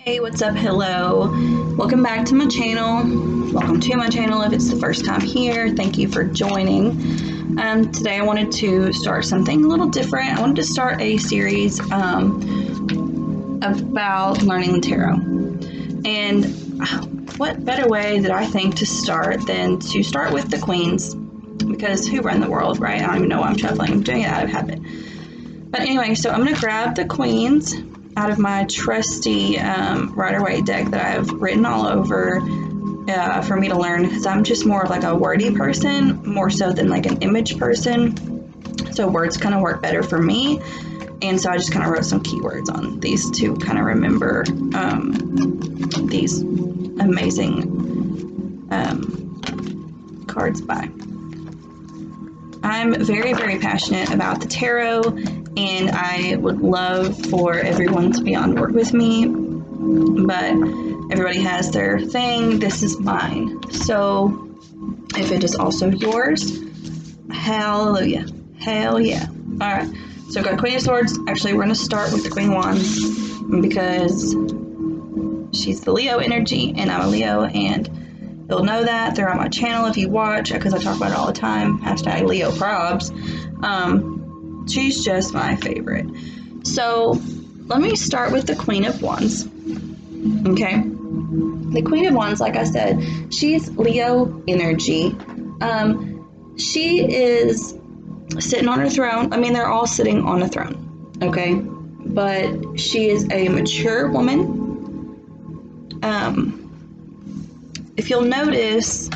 Hey, what's up? Hello. Welcome back to my channel. Welcome to my channel if it's the first time here. Thank you for joining. Today I wanted to start something a little different. I wanted to start a series about learning the tarot. And what better way did I think to start than to start with the queens? Because who run the world, right? I don't even know why I'm shuffling. I'm doing it out of habit. But anyway, so I'm going to grab the queens out of my trusty Rider-Waite deck that I've written all over for me to learn, because I'm just more of like a wordy person, more so than like an image person. So words kind of work better for me. And so I just kind of wrote some keywords on these to kind of remember these amazing cards by. I'm very, very passionate about the tarot, and I would love for everyone to be on board with me, but everybody has their thing. This is mine. So if it is also yours, hallelujah. Hell yeah. All right. So I've got Queen of Swords. Actually, we're going to start with the Queen of Wands because she's the Leo energy, and I'm a Leo, and you'll know that. They're on my channel if you watch, because I talk about it all the time. Hashtag Leo Probs. She's just my favorite. So let me start with the Queen of Wands. Okay. The Queen of Wands, like I said, she's Leo energy. She is sitting on her throne. I mean, they're all sitting on a throne. Okay. But she is a mature woman. If you'll notice,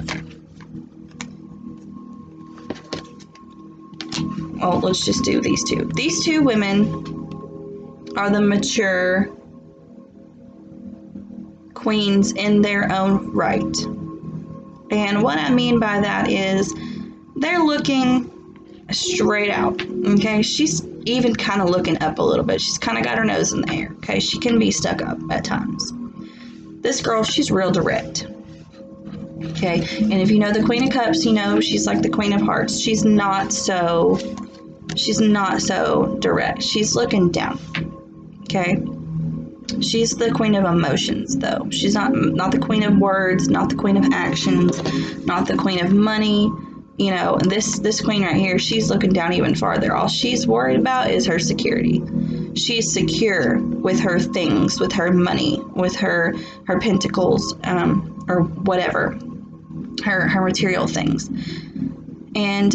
well, let's just do these two. These two women are the mature queens in their own right. And what I mean by that is they're looking straight out, okay? She's even kind of looking up a little bit. She's kind of got her nose in the air, okay? She can be stuck up at times. This girl, she's real direct. Okay, and if you know the Queen of Cups, you know she's like the Queen of Hearts. She's not so direct. She's looking down. Okay, she's the Queen of emotions, though. She's not the Queen of words, not the Queen of actions, not the Queen of money. You know, and this Queen right here, she's looking down even farther. All she's worried about is her security. She's secure with her things, with her money, with her pentacles, or whatever. Her material things. And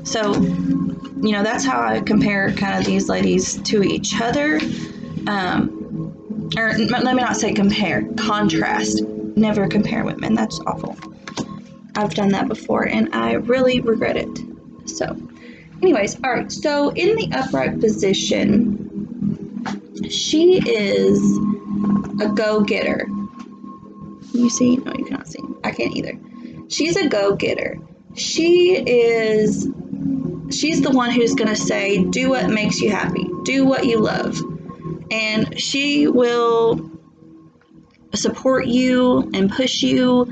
so, you know, that's how I compare kind of these ladies to each other. Or let me not say compare, contrast. Never compare women. That's awful. I've done that before and I really regret it. So anyways, all right, so in the upright position, she is a go-getter. Can you see? No, you cannot see. I can't either. She's a go-getter. She's the one who's going to say, do what makes you happy. Do what you love. And she will support you and push you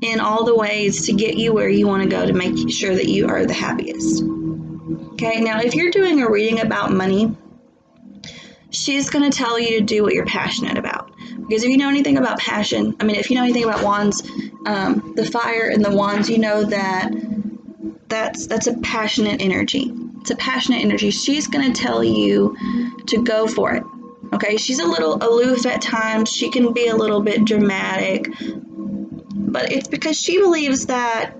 in all the ways to get you where you want to go, to make sure that you are the happiest. Okay, now if you're doing a reading about money, she's going to tell you to do what you're passionate about. Because if you know anything about passion, I mean, if you know anything about wands, the fire and the wands, you know that that's a passionate energy. It's a passionate energy. She's going to tell you to go for it. Okay, she's a little aloof at times. She can be a little bit dramatic. But it's because she believes that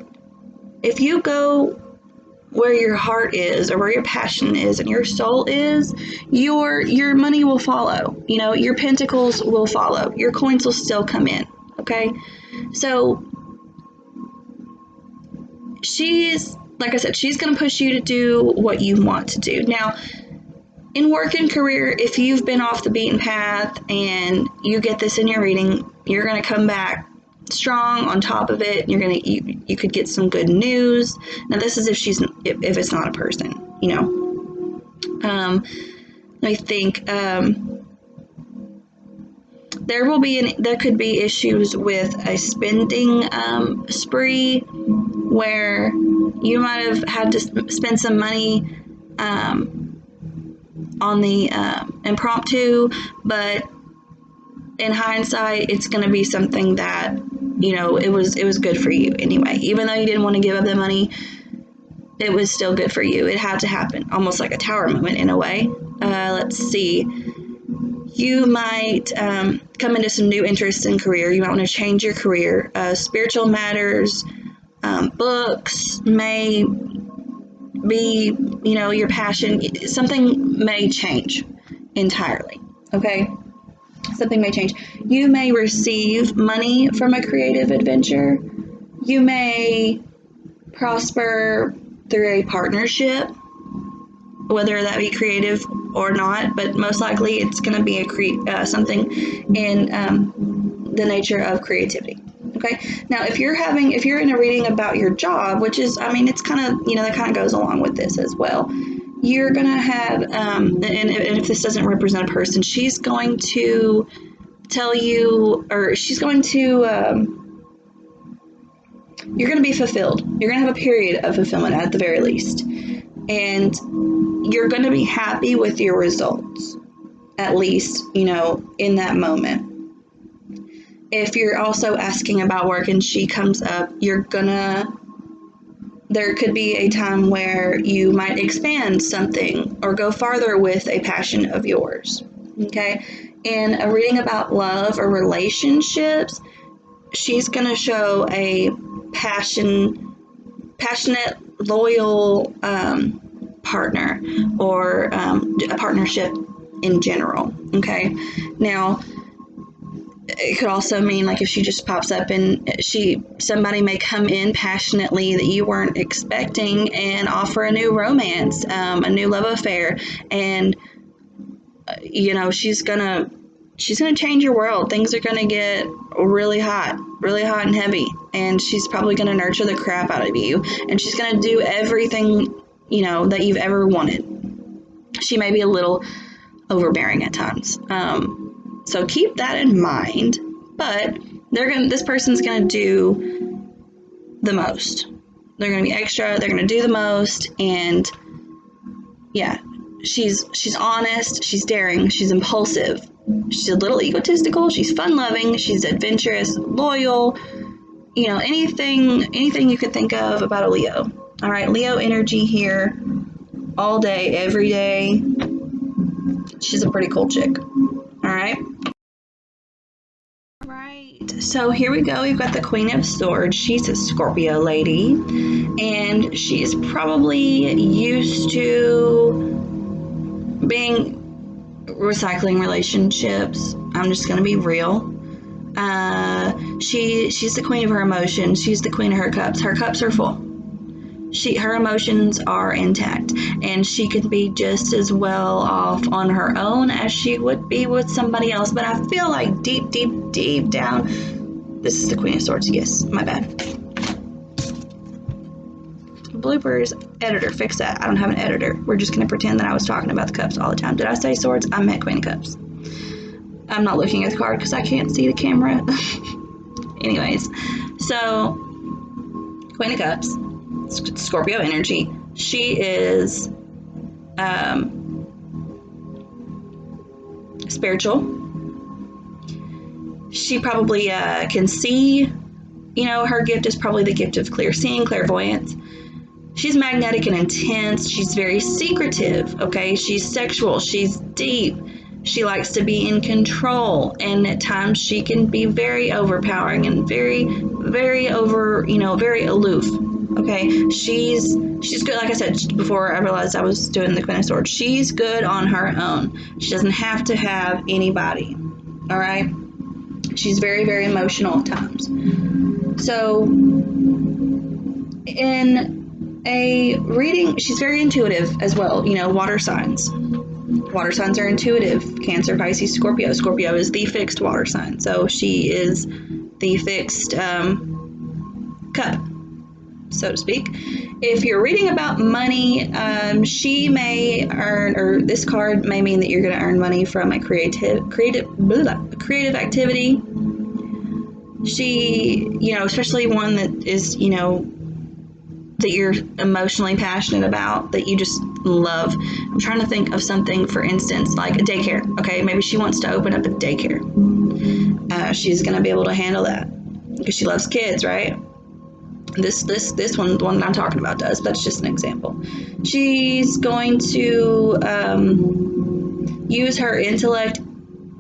if you go where your heart is, or where your passion is and your soul is, your money will follow. You know, your pentacles will follow. Your coins will still come in. Okay, so she's, like I said, she's going to push you to do what you want to do. Now, in work and career, if you've been off the beaten path and you get this in your reading, you're going to come back strong on top of it. You could get some good news. Now this is if it's not a person, you know. I think there could be issues with a spending spree where you might have had to spend some money on the impromptu, but in hindsight, it's going to be something that, it was good for you anyway. Even though you didn't want to give up the money, it was still good for you. It had to happen, almost like a tower moment in a way. Let's see. You might come into some new interests in career. You might want to change your career. Spiritual matters, books may be, your passion. Something may change entirely. Okay? Something may change. You may receive money from a creative adventure. You may prosper through a partnership, whether that be creative or not, but most likely it's going to be something in the nature of creativity. Okay. Now, if you're in a reading about your job, which is, it's kind of, that kind of goes along with this as well. You're going to have, and if this doesn't represent a person, she's going to tell you, or she's going to, you're going to be fulfilled. You're going to have a period of fulfillment at the very least. And you're going to be happy with your results, at least, in that moment. If you're also asking about work and she comes up, there could be a time where you might expand something or go farther with a passion of yours. Okay. In a reading about love or relationships, she's going to show a passionate, loyal partner, or a partnership in general. Okay. Now, it could also mean, like, if she just pops up and somebody may come in passionately that you weren't expecting and offer a new romance, a new love affair, and she's gonna change your world. Things are gonna get really hot and heavy, and she's probably gonna nurture the crap out of you, and she's gonna do everything that you've ever wanted. She may be a little overbearing at times, so keep that in mind. But this person's gonna do the most. They're gonna be extra. They're gonna do the most, and yeah, she's honest. She's daring. She's impulsive. She's a little egotistical. She's fun-loving. She's adventurous, loyal. Anything you could think of about a Leo. All right, Leo energy here, all day, every day. She's a pretty cool chick. All right. Right. So here we go. We've got the Queen of Swords. She's a Scorpio lady, and she's probably used to recycling relationships. I'm just gonna be real. She's the queen of her emotions. She's the queen of her cups. Her cups are full. Her emotions are intact, and she could be just as well off on her own as she would be with somebody else. But I feel like deep down, this is the Queen of Swords. Yes, my bad. Bloopers, editor, fix that. I don't have an editor. We're just going to pretend that I was talking about the cups all the time. Did I say swords? I meant Queen of Cups. I'm not looking at the card because I can't see the camera. Anyways, so Queen of Cups, Scorpio energy. She is spiritual. She probably can see, her gift is probably the gift of clear seeing, clairvoyance. She's magnetic and intense. She's very secretive, okay? She's sexual. She's deep. She likes to be in control, and at times she can be very overpowering and very, very very aloof. Okay, she's good. Like I said before, I realized I was doing the Queen of Swords. She's good on her own. She doesn't have to have anybody. All right. She's very, very emotional at times. So in a reading, she's very intuitive as well. Water signs. Water signs are intuitive. Cancer, Pisces, Scorpio. Scorpio is the fixed water sign. So she is the fixed cup, so to speak. If you're reading about money, she may earn, or this card may mean that you're going to earn money from a creative activity. She, especially one that is, that you're emotionally passionate about, that you just love. I'm trying to think of something, for instance, like a daycare. Okay, maybe she wants to open up a daycare. She's going to be able to handle that because she loves kids, right? This one, the one that I'm talking about, does. That's just an example. She's going to use her intellect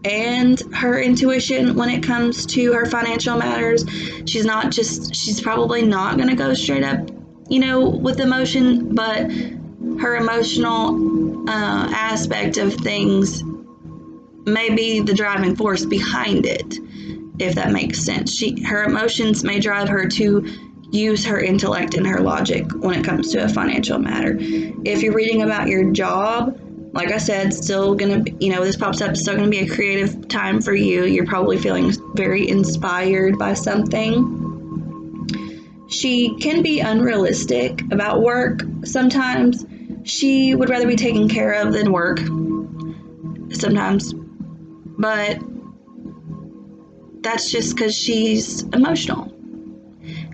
and her intuition when it comes to her financial matters. She's probably not going to go straight up, with emotion, but her emotional aspect of things may be the driving force behind it, if that makes sense. Her emotions may drive her to use her intellect and her logic when it comes to a financial matter. If you're reading about your job, like I said, still gonna be, this pops up, still gonna be a creative time for you. You're probably feeling very inspired by something. She can be unrealistic about work sometimes. She would rather be taken care of than work sometimes, but that's just because she's emotional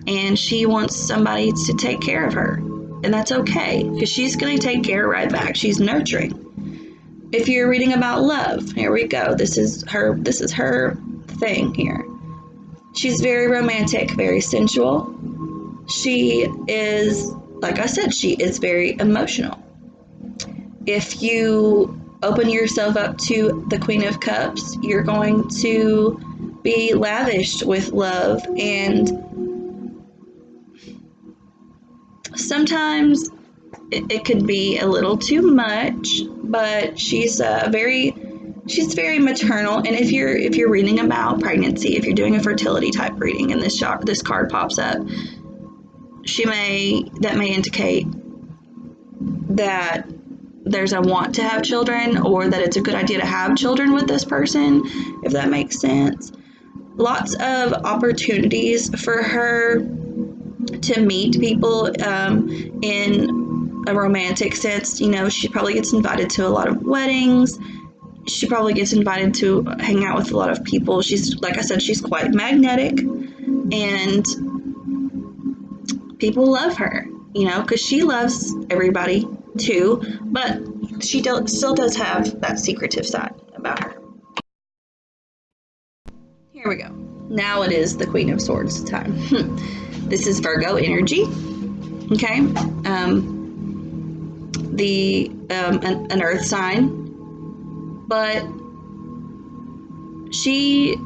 and she wants somebody to take care of her, and that's okay, because she's going to take care right back. She's nurturing. If you're reading about love, here we go. This is her thing here. She's very romantic, very sensual. She is, like I said, she is very emotional. If you open yourself up to the Queen of Cups, you're going to be lavished with love, and sometimes it could be a little too much, but she's very maternal. And if you're reading about pregnancy, if you're doing a fertility type reading and this card pops up, that may indicate that there's a want to have children, or that it's a good idea to have children with this person, if that makes sense. Lots of opportunities for her to meet people in a romantic sense. She probably gets invited to a lot of weddings. She probably gets invited to hang out with a lot of people. She's, like I said, she's quite magnetic, and people love her, because she loves everybody too, but she still does have that secretive side about her. Here we go. Now it is the Queen of Swords time. This is Virgo energy. Okay. An earth sign, but she's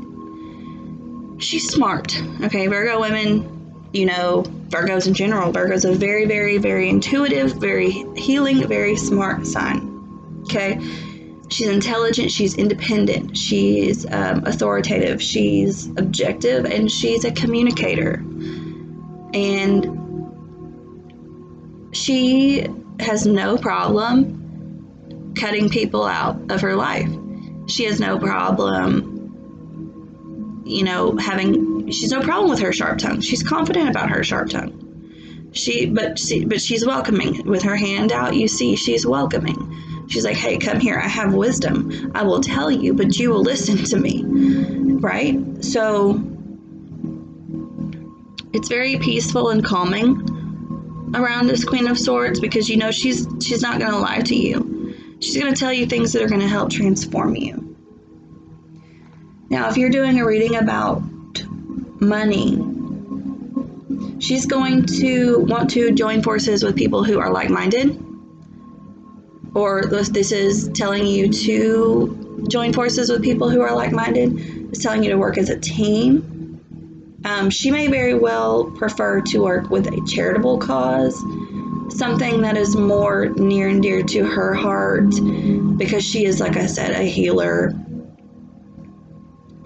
smart. Okay, Virgo women, Virgos in general. Virgo's a very, very, very intuitive, very healing, very smart sign. Okay. She's intelligent, she's independent, she's authoritative, she's objective, and she's a communicator. And she has no problem cutting people out of her life. She has no problem, she's no problem with her sharp tongue. She's confident about her sharp tongue. But she's welcoming. With her hand out, you see she's welcoming. She's like, hey, come here. I have wisdom. I will tell you, but you will listen to me. Right? So it's very peaceful and calming around this Queen of Swords, because she's not going to lie to you. She's going to tell you things that are going to help transform you. Now, if you're doing a reading about money, she's going to want to join forces with people who are like-minded, or this is telling you to join forces with people who are like-minded. It's telling you to work as a team. She may very well prefer to work with a charitable cause, something that is more near and dear to her heart, because she is, like I said, a healer.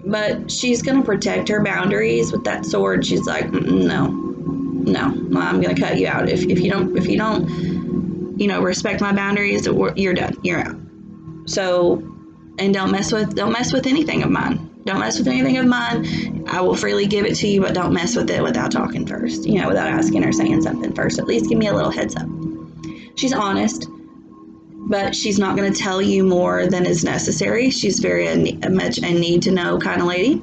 But she's going to protect her boundaries with that sword. She's like, no, I'm going to cut you out. If you don't, respect my boundaries, you're done. You're out. So, and don't mess with anything of mine. Don't mess with anything of mine. I will freely give it to you, but don't mess with it without talking first, without asking or saying something first. At least give me a little heads up. She's honest, but she's not going to tell you more than is necessary. She's very much a need to know kind of lady.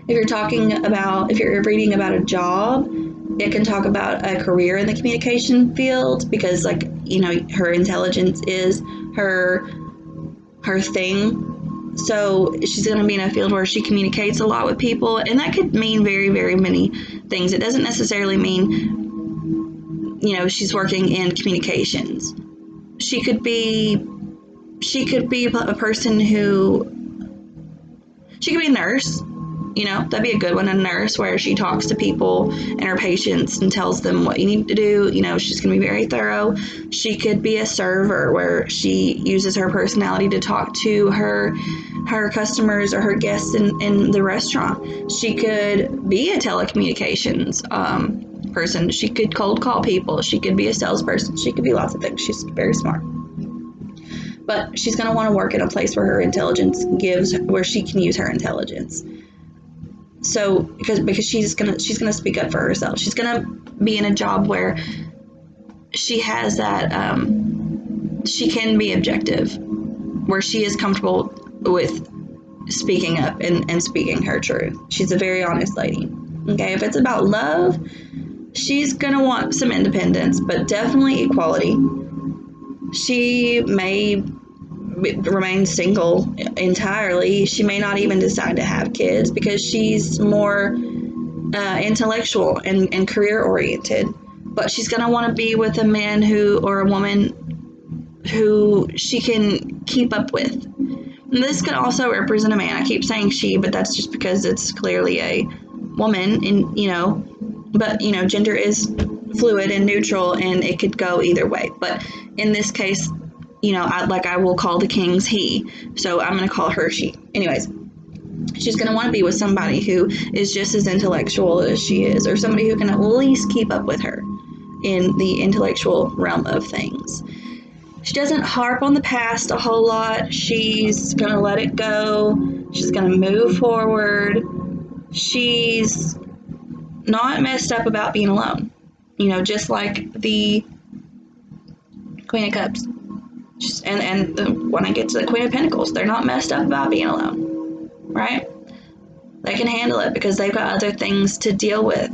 If you're reading about a job, It can talk about a career in the communication field because, like, you know, her intelligence is her thing. So she's going to be in a field where she communicates a lot with people, and that could mean very, very many things. It doesn't necessarily mean, you know, she's working in communications. She could be a person who, she could be a nurse. You know, that'd be a good one, a nurse, where she talks to people and her patients and tells them what you need to do. You know, she's going to be very thorough. She could be a server, where she uses her personality to talk to her customers or her guests in the restaurant. She could be a telecommunications person. She could cold call people. She could be a salesperson. She could be lots of things. She's very smart. But she's going to want to work in a place where her intelligence where she can use her intelligence. So because she's gonna speak up for herself. She's gonna be in a job where she has that she can be objective, where she is comfortable with speaking up and speaking her truth. She's a very honest lady. Okay, if it's about love, she's gonna want some independence, but definitely equality. She may remain single entirely. She may not even decide to have kids because she's more intellectual and career oriented. But she's going to want to be with a man or a woman who she can keep up with. And this could also represent a man. I keep saying she, but that's just because it's clearly a woman, and but gender is fluid and neutral, and it could go either way. But in this case, I will call the kings he, so I'm going to call her she. Anyways, she's going to want to be with somebody who is just as intellectual as she is, or somebody who can at least keep up with her in the intellectual realm of things. She doesn't harp on the past a whole lot. She's going to let it go. She's going to move forward. She's not messed up about being alone. Just like the Queen of Cups. And when I get to the Queen of Pentacles, they're not messed up about being alone, right? They can handle it because they've got other things to deal with.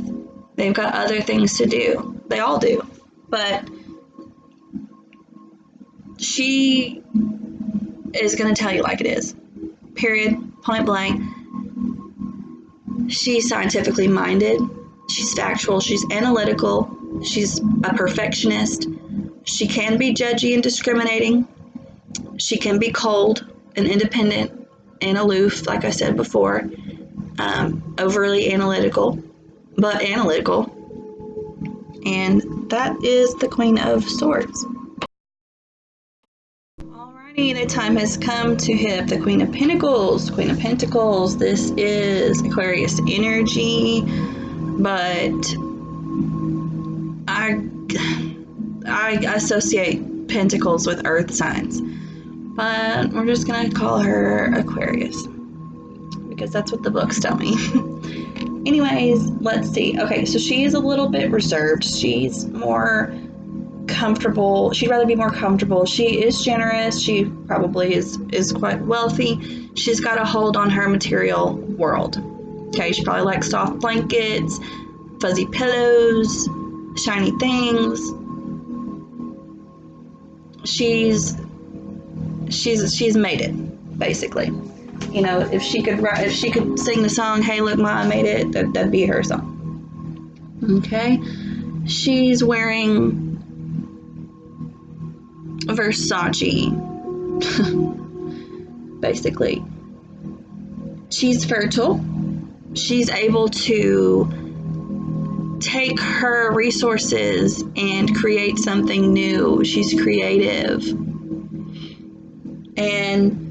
They've got other things to do. They all do. But she is going to tell you like it is. Period. Point blank. She's scientifically minded. She's factual. She's analytical. She's a perfectionist. She can be judgy and discriminating. She can be cold and independent and aloof, like I said before. Overly analytical, but analytical. And that is the Queen of Swords. Alrighty, the time has come to hit up the Queen of Pentacles. Queen of Pentacles, this is Aquarius energy, but I associate pentacles with earth signs, but we're just gonna call her Aquarius because that's what the books tell me. Anyways, let's see. Okay, so she is a little bit reserved. She's more comfortable. She'd rather be more comfortable. She is generous. She probably is quite wealthy. She's got a hold on her material world. Okay, she probably likes soft blankets, fuzzy pillows, shiny things. She's made it, basically. If she could sing the song, "Hey, look, Ma, I made it," that'd be her song. Okay, she's wearing Versace, basically. She's fertile. She's able to take her resources and create something new. She's creative. And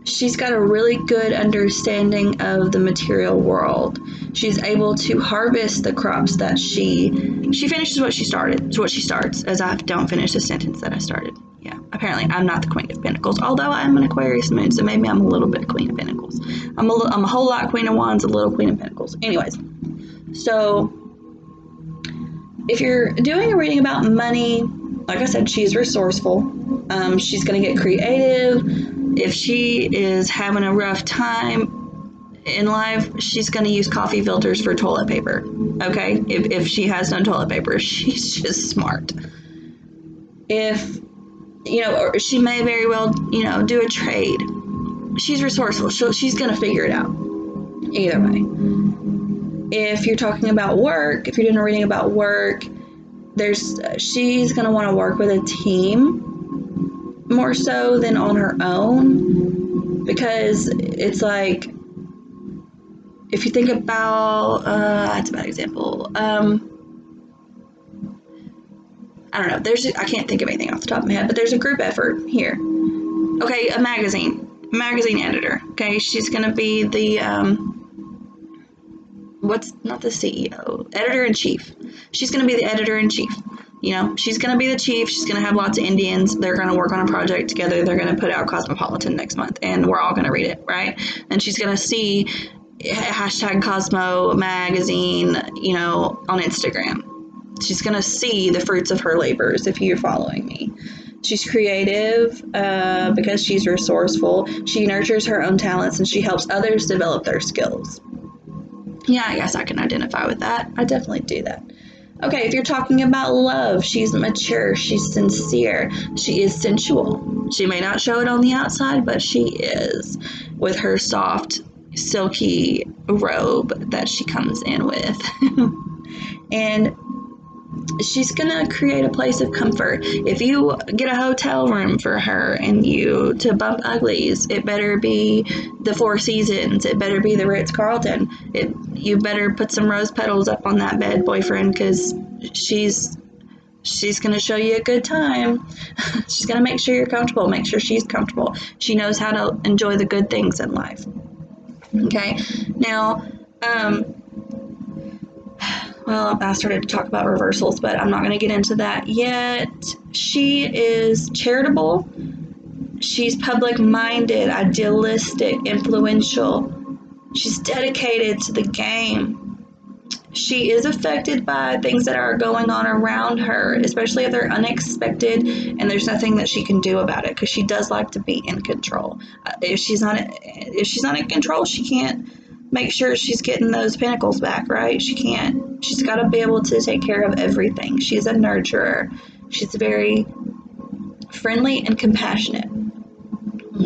she's got a really good understanding of the material world. She's able to harvest the crops that she finishes what she started. It's what she starts, as I don't finish the sentence that I started. Yeah, apparently I'm not the Queen of Pentacles, although I'm an Aquarius moon, so maybe I'm a little bit Queen of Pentacles. I'm a whole lot Queen of Wands, a little Queen of Pentacles. Anyways, so if you're doing a reading about money, like I said, she's resourceful. She's going to get creative. If she is having a rough time, in life, she's going to use coffee filters for toilet paper. Okay? If she has no toilet paper, she's just smart. If, or she may very well, do a trade. She's resourceful. She's going to figure it out. Either way. If you're talking about work, if you're doing a reading about work, she's going to want to work with a team more so than on her own, because it's like, if you think about, that's a bad example. I don't know. I can't think of anything off the top of my head, but there's a group effort here. Okay, a magazine editor. Okay, she's gonna be the not the CEO, editor-in-chief. She's gonna be the editor-in-chief. She's gonna be the chief. She's gonna have lots of Indians. They're gonna work on a project together. They're gonna put out Cosmopolitan next month, and we're all gonna read it, right? And she's gonna see #Cosmo magazine, on Instagram. She's gonna see the fruits of her labors, if you're following me. She's creative because she's resourceful. She nurtures her own talents and she helps others develop their skills. Yeah, I guess I can identify with that. I definitely do that. Okay, if you're talking about love, she's mature, she's sincere, she is sensual. She may not show it on the outside, but she is, with her soft, silky robe that she comes in with. And she's gonna create a place of comfort. If you get a hotel room for her and to bump uglies, it better be the Four Seasons. It better be the Ritz-Carlton. You better put some rose petals up on that bed, boyfriend, because she's gonna show you a good time. She's gonna make sure you're comfortable, make sure she's comfortable. She knows how to enjoy the good things in life. Okay, now, well, I started to talk about reversals, but I'm not going to get into that yet. She is charitable. She's public-minded, idealistic, influential. She's dedicated to the game. She is affected by things that are going on around her, especially if they're unexpected and there's nothing that she can do about it, because she does like to be in control. If she's not in control, she can't make sure she's getting those pinnacles back, right? She can't. She's got to be able to take care of everything. She's a nurturer. She's very friendly and compassionate.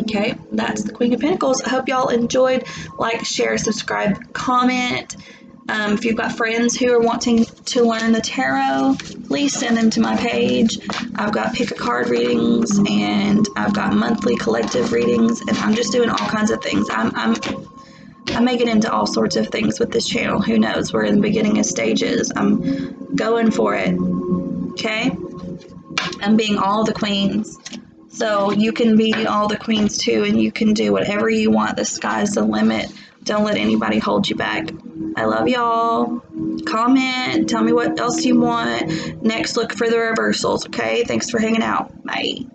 Okay, that's the Queen of Pentacles. I hope y'all enjoyed. Like, share, subscribe, comment. If you've got friends who are wanting to learn the tarot, please send them to my page. I've got pick a card readings, and I've got monthly collective readings, and I'm just doing all kinds of things. I may get into all sorts of things with this channel. Who knows? We're in the beginning of stages. I'm going for it. Okay? I'm being all the queens. So you can be all the queens too, and you can do whatever you want. The sky's the limit. Don't let anybody hold you back. I love y'all. Comment. Tell me what else you want. Next, look for the reversals. Okay? Thanks for hanging out. Bye.